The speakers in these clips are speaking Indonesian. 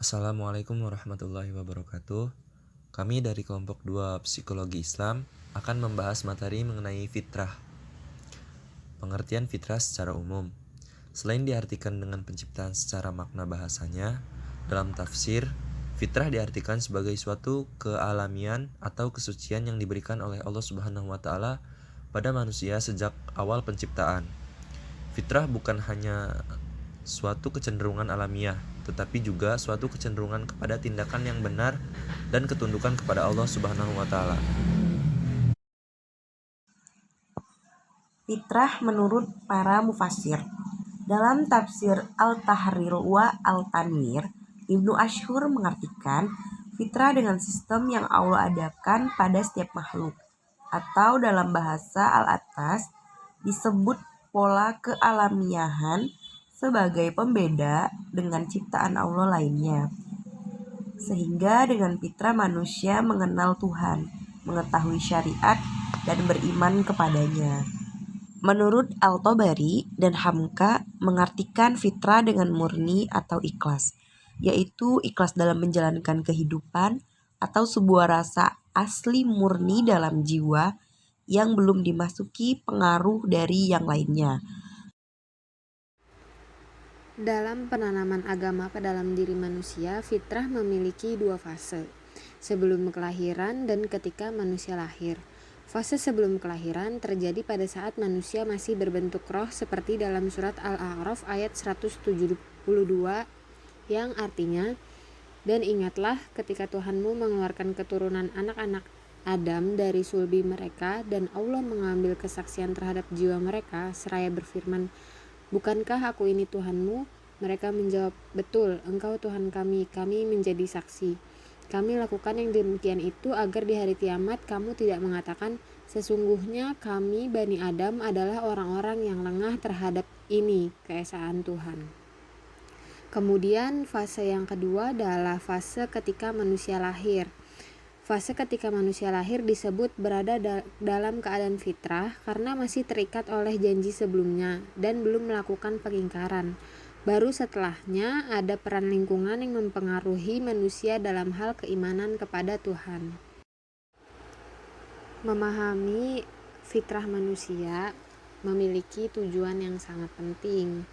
Assalamualaikum warahmatullahi wabarakatuh. Kami dari kelompok 2 Psikologi Islam akan membahas materi mengenai fitrah. Pengertian fitrah secara umum. Selain diartikan dengan penciptaan secara makna bahasanya, dalam tafsir, fitrah diartikan sebagai suatu kealamian atau kesucian yang diberikan oleh Allah Subhanahu wa taala pada manusia sejak awal penciptaan. Fitrah bukan hanya suatu kecenderungan alamiah, tetapi juga suatu kecenderungan kepada tindakan yang benar dan ketundukan kepada Allah Subhanahu wa taala. Fitrah menurut para mufassir. Dalam tafsir Al-Tahrir wa Al-Tanwir, Ibnu Ashur mengartikan fitrah dengan sistem yang Allah adakan pada setiap makhluk, atau dalam bahasa Al-Attas disebut pola kealamiahan sebagai pembeda dengan ciptaan Allah lainnya. Sehingga dengan fitrah manusia mengenal Tuhan, mengetahui syariat, dan beriman kepadanya. Menurut Al-Tabari dan Hamka mengartikan fitrah dengan murni atau ikhlas, yaitu ikhlas dalam menjalankan kehidupan atau sebuah rasa asli murni dalam jiwa yang belum dimasuki pengaruh dari yang lainnya. Dalam penanaman agama ke dalam diri manusia, fitrah memiliki dua fase, sebelum kelahiran dan ketika manusia lahir. Fase sebelum kelahiran terjadi pada saat manusia masih berbentuk roh seperti dalam surat Al-A'raf ayat 172 yang artinya, "Dan ingatlah ketika Tuhanmu mengeluarkan keturunan anak-anak Adam dari sulbi mereka dan Allah mengambil kesaksian terhadap jiwa mereka seraya berfirman, Bukankah aku ini Tuhanmu?" Mereka menjawab, "Betul, Engkau Tuhan kami menjadi saksi. Kami lakukan yang demikian itu agar di hari kiamat kamu tidak mengatakan, sesungguhnya kami Bani Adam adalah orang-orang yang lengah terhadap ini, keesaan Tuhan." Kemudian fase yang kedua adalah fase ketika manusia lahir. Fase ketika manusia lahir disebut berada dalam keadaan fitrah karena masih terikat oleh janji sebelumnya dan belum melakukan pengingkaran. Baru setelahnya ada peran lingkungan yang mempengaruhi manusia dalam hal keimanan kepada Tuhan. Memahami fitrah manusia memiliki tujuan yang sangat penting,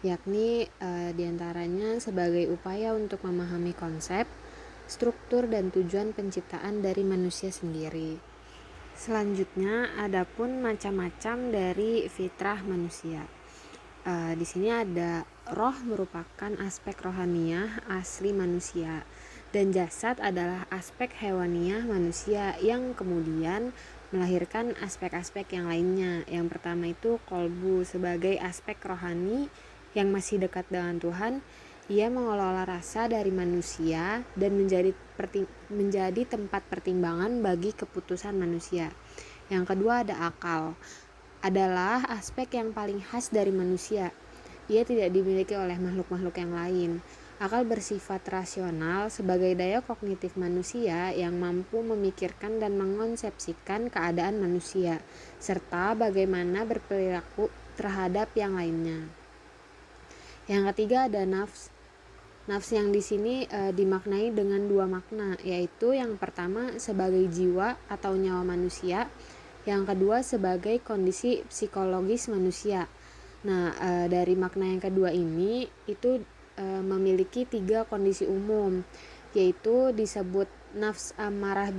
yakni diantaranya sebagai upaya untuk memahami konsep, struktur dan tujuan penciptaan dari manusia sendiri. Selanjutnya, adapun macam-macam dari fitrah manusia. Di sini ada roh merupakan aspek rohaniah asli manusia dan jasad adalah aspek hewaniah manusia yang kemudian melahirkan aspek-aspek yang lainnya. Yang pertama itu kolbu sebagai aspek rohani yang masih dekat dengan Tuhan. Ia mengelola rasa dari manusia dan menjadi tempat pertimbangan bagi keputusan manusia. Yang kedua ada akal, adalah aspek yang paling khas dari manusia. Ia tidak dimiliki oleh makhluk-makhluk yang lain. Akal bersifat rasional sebagai daya kognitif manusia yang mampu memikirkan dan mengonsepsikan keadaan manusia, serta bagaimana berperilaku terhadap yang lainnya. Yang ketiga ada nafs. Nafs yang di sini dimaknai dengan dua makna, yaitu yang pertama sebagai jiwa atau nyawa manusia, yang kedua sebagai kondisi psikologis manusia. Nah, dari makna yang kedua ini itu memiliki tiga kondisi umum, yaitu disebut nafs amarah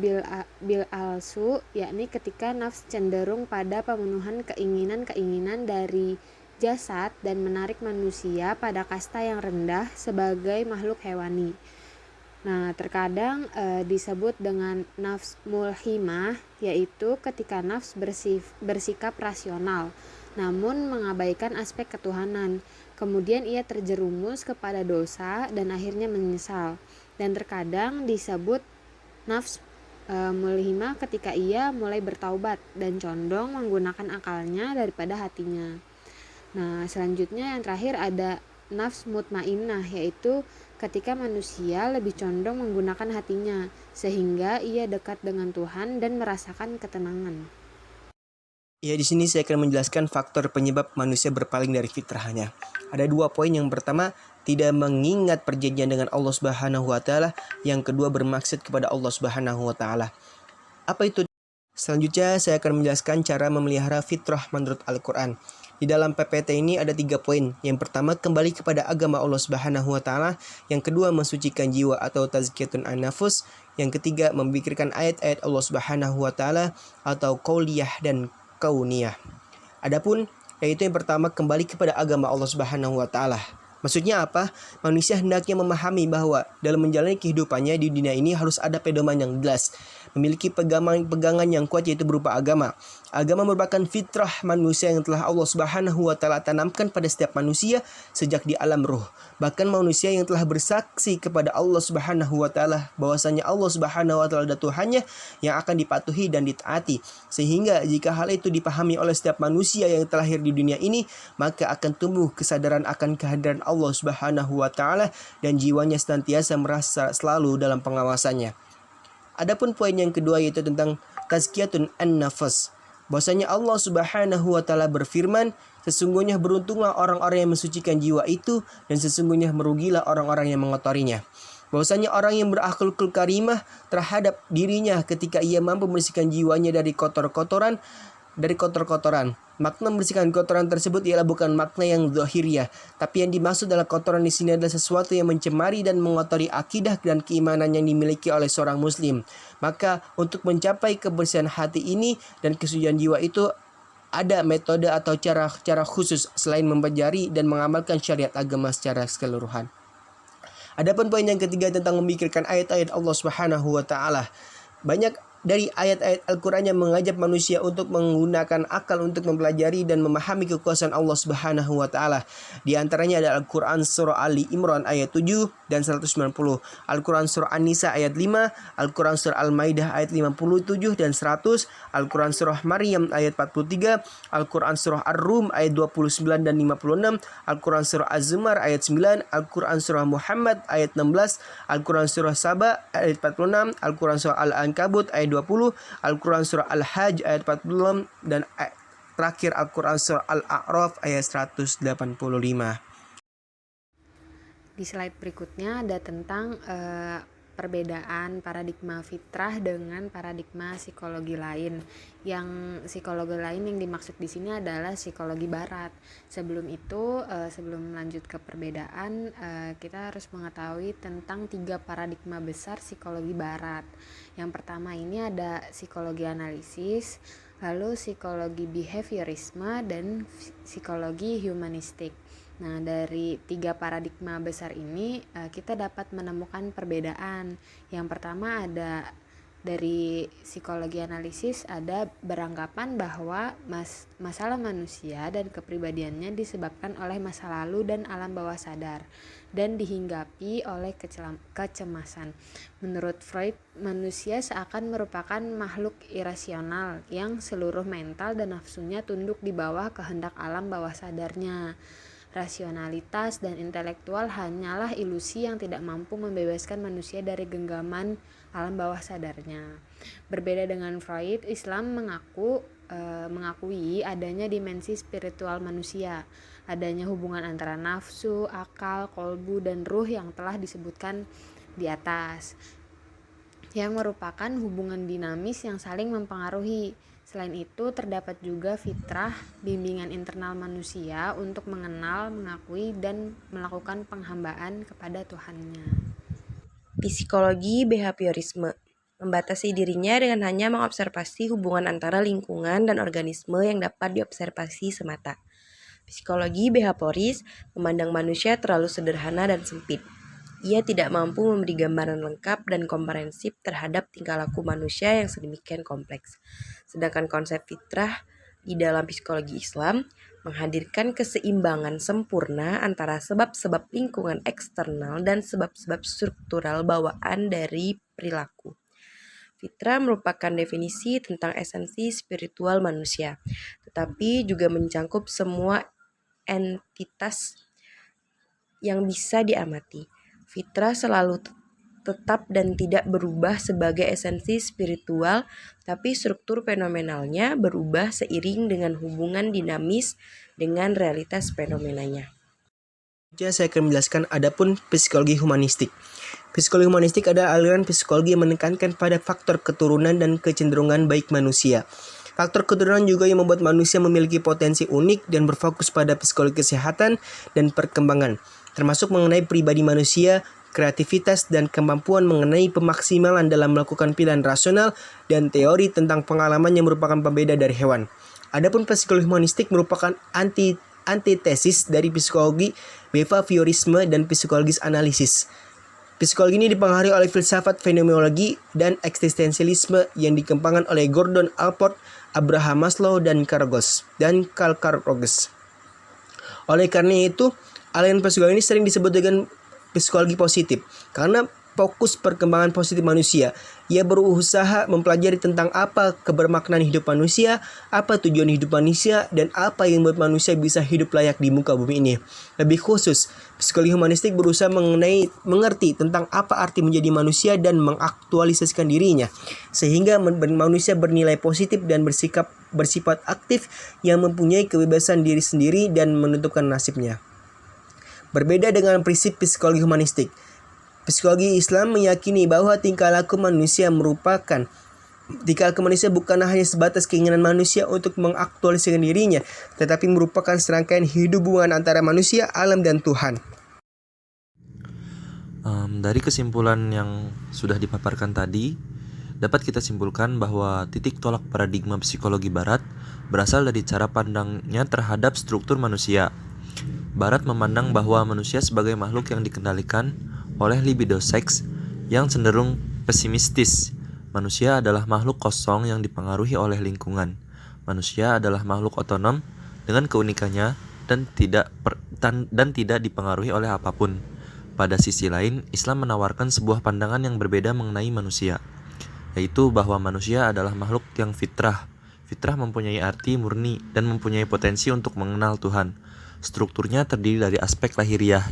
bil alsu, yakni ketika nafs cenderung pada pemenuhan keinginan-keinginan dari jasad dan menarik manusia pada kasta yang rendah sebagai makhluk hewani. Nah, terkadang disebut dengan nafs mulhimah, yaitu ketika nafs bersikap rasional, namun mengabaikan aspek ketuhanan. Kemudian ia terjerumus kepada dosa dan akhirnya menyesal. Dan terkadang disebut nafs mulhimah ketika ia mulai bertaubat dan condong menggunakan akalnya daripada hatinya. Nah, selanjutnya yang terakhir ada nafs mutmainnah, yaitu ketika manusia lebih condong menggunakan hatinya sehingga ia dekat dengan Tuhan dan merasakan ketenangan. Ya, di sini saya akan menjelaskan faktor penyebab manusia berpaling dari fitrahnya. Ada 2 poin. Yang pertama, tidak mengingat perjanjian dengan Allah Subhanahu wa taala. Yang kedua, bermaksud kepada Allah Subhanahu wa taala. Apa itu? Selanjutnya saya akan menjelaskan cara memelihara fitrah menurut Al-Quran. Di dalam PPT ini ada 3 poin. Yang pertama, kembali kepada agama Allah Subhanahu wa taala. Yang kedua, mensucikan jiwa atau tazkiyatun an-nafus. Yang ketiga, memikirkan ayat-ayat Allah Subhanahu wa taala atau qauliyah dan kauniyah. Adapun yaitu yang pertama, kembali kepada agama Allah Subhanahu wa taala. Maksudnya apa? Manusia hendaknya memahami bahwa dalam menjalani kehidupannya di dunia ini harus ada pedoman yang jelas, memiliki pegangan yang kuat, yaitu berupa agama. Agama merupakan fitrah manusia yang telah Allah Subhanahu wa taala tanamkan pada setiap manusia sejak di alam ruh. Bahkan manusia yang telah bersaksi kepada Allah Subhanahu wa taala bahwasanya Allah Subhanahu wa taala adalah Tuhannya yang akan dipatuhi dan ditaati. Sehingga jika hal itu dipahami oleh setiap manusia yang terlahir di dunia ini, maka akan tumbuh kesadaran akan kehadiran Allah Subhanahu wa taala dan jiwanya senantiasa merasa selalu dalam pengawasannya. Adapun poin yang kedua yaitu tentang tazkiyatun an-nafas. Bahwasanya Allah Subhanahu wa taala berfirman, sesungguhnya beruntunglah orang-orang yang mensucikan jiwa itu dan sesungguhnya merugilah orang-orang yang mengotorinya. Bahwasanya orang yang berakhlakul karimah terhadap dirinya ketika ia mampu membersihkan jiwanya dari kotor-kotoran. Makna membersihkan kotoran tersebut ialah bukan makna yang zahiriyah, tapi yang dimaksud dalam kotoran di sini adalah sesuatu yang mencemari dan mengotori akidah dan keimanan yang dimiliki oleh seorang muslim. Maka untuk mencapai kebersihan hati ini dan kesucian jiwa itu ada metode atau cara khusus selain mempelajari dan mengamalkan syariat agama secara keseluruhan. Adapun poin yang ketiga tentang memikirkan ayat-ayat Allah Subhanahu wa taala. Banyak dari ayat-ayat Al-Quran yang mengajak manusia untuk menggunakan akal untuk mempelajari dan memahami kekuasaan Allah Subhanahu wa taala. Di antaranya ada Al-Quran surah Ali Imran ayat 7 dan 190, Al-Quran surah An-Nisa ayat 5, Al-Quran surah Al-Maidah ayat 57 dan 100, Al-Quran surah Maryam ayat 43, Al-Quran surah Ar-Rum ayat 29 dan 56, Al-Quran surah Az-Zumar ayat 9, Al-Quran surah Muhammad ayat 16, Al-Quran surah Saba ayat 46, Al-Quran surah Al-Ankabut ayat 20, Al-Quran surah Al-Hajj ayat 46 dan terakhir Al-Quran surah Al-A'raf ayat 185. Di slide berikutnya ada tentang perbedaan paradigma fitrah dengan paradigma psikologi lain. Yang psikologi lain yang dimaksud di sini adalah psikologi barat. Sebelum itu, sebelum lanjut ke perbedaan, kita harus mengetahui tentang 3 paradigma besar psikologi barat. Yang pertama ini ada psikologi analisis, lalu psikologi behaviorisme dan psikologi humanistik. Nah, dari 3 paradigma besar ini kita dapat menemukan perbedaan. Yang pertama ada dari psikologi analisis, ada beranggapan bahwa masalah manusia dan kepribadiannya disebabkan oleh masa lalu dan alam bawah sadar dan dihinggapi oleh kecemasan. Menurut Freud, manusia seakan merupakan makhluk irasional yang seluruh mental dan nafsunya tunduk di bawah kehendak alam bawah sadarnya. Rasionalitas dan intelektual hanyalah ilusi yang tidak mampu membebaskan manusia dari genggaman alam bawah sadarnya. Berbeda dengan Freud, Islam mengakui adanya dimensi spiritual manusia, adanya hubungan antara nafsu, akal, kolbu, dan ruh yang telah disebutkan di atas, yang merupakan hubungan dinamis yang saling mempengaruhi. Selain itu, terdapat juga fitrah, bimbingan internal manusia untuk mengenal, mengakui, dan melakukan penghambaan kepada Tuhannya. Psikologi behaviorisme membatasi dirinya dengan hanya mengobservasi hubungan antara lingkungan dan organisme yang dapat diobservasi semata. Psikologi behavioris memandang manusia terlalu sederhana dan sempit. Ia tidak mampu memberi gambaran lengkap dan komprehensif terhadap tingkah laku manusia yang sedemikian kompleks. Sedangkan konsep fitrah di dalam psikologi Islam menghadirkan keseimbangan sempurna antara sebab-sebab lingkungan eksternal dan sebab-sebab struktural bawaan dari perilaku. Fitrah merupakan definisi tentang esensi spiritual manusia, tetapi juga mencangkup semua entitas yang bisa diamati. Fitrah selalu tetap dan tidak berubah sebagai esensi spiritual, tapi struktur fenomenalnya berubah seiring dengan hubungan dinamis dengan realitas fenomenanya. Saya akan menjelaskan adapun psikologi humanistik. Psikologi humanistik adalah aliran psikologi yang menekankan pada faktor keturunan dan kecenderungan baik manusia. Faktor keturunan juga yang membuat manusia memiliki potensi unik dan berfokus pada psikologi kesehatan dan perkembangan, termasuk mengenai pribadi manusia, kreativitas, dan kemampuan mengenai pemaksimalan dalam melakukan pilihan rasional dan teori tentang pengalaman yang merupakan pembeda dari hewan. Adapun psikologi humanistik merupakan antitesis dari psikologi behaviorisme dan psikologis analisis. Psikologi ini dipengaruhi oleh filsafat fenomenologi dan eksistensialisme yang dikembangkan oleh Gordon Allport, Abraham Maslow, dan Carl Rogers. Oleh karena itu, aliran psikologi ini sering disebut dengan psikologi positif karena fokus perkembangan positif manusia. Ia berusaha mempelajari tentang apa kebermaknaan hidup manusia, apa tujuan hidup manusia, dan apa yang membuat manusia bisa hidup layak di muka bumi ini. Lebih khusus, psikologi humanistik berusaha mengerti tentang apa arti menjadi manusia dan mengaktualisasikan dirinya, sehingga manusia bernilai positif dan bersifat aktif yang mempunyai kebebasan diri sendiri dan menentukan nasibnya. Berbeda dengan prinsip psikologi humanistik, psikologi Islam meyakini bahwa tingkah laku manusia bukanlah hanya sebatas keinginan manusia untuk mengaktualisasikan dirinya, tetapi merupakan serangkaian hubungan antara manusia, alam, dan Tuhan. Dari kesimpulan yang sudah dipaparkan tadi, dapat kita simpulkan bahwa titik tolak paradigma psikologi Barat berasal dari cara pandangnya terhadap struktur manusia. Barat memandang bahwa manusia sebagai makhluk yang dikendalikan oleh libido seks yang cenderung pesimistis. Manusia adalah makhluk kosong yang dipengaruhi oleh lingkungan. Manusia adalah makhluk otonom dengan keunikannya dan tidak dipengaruhi oleh apapun. Pada sisi lain, Islam menawarkan sebuah pandangan yang berbeda mengenai manusia, yaitu bahwa manusia adalah makhluk yang fitrah. Fitrah mempunyai arti murni dan mempunyai potensi untuk mengenal Tuhan. Strukturnya terdiri dari aspek lahiriah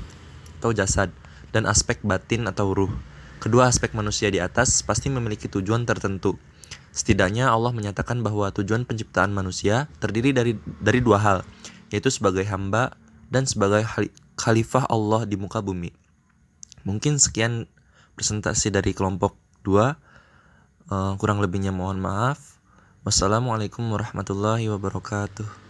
atau jasad dan aspek batin atau ruh. Kedua aspek manusia di atas pasti memiliki tujuan tertentu. Setidaknya Allah menyatakan bahwa tujuan penciptaan manusia terdiri dari dua hal, yaitu sebagai hamba dan sebagai khalifah Allah di muka bumi. Mungkin sekian presentasi dari kelompok 2. Kurang lebihnya mohon maaf. Wassalamualaikum warahmatullahi wabarakatuh.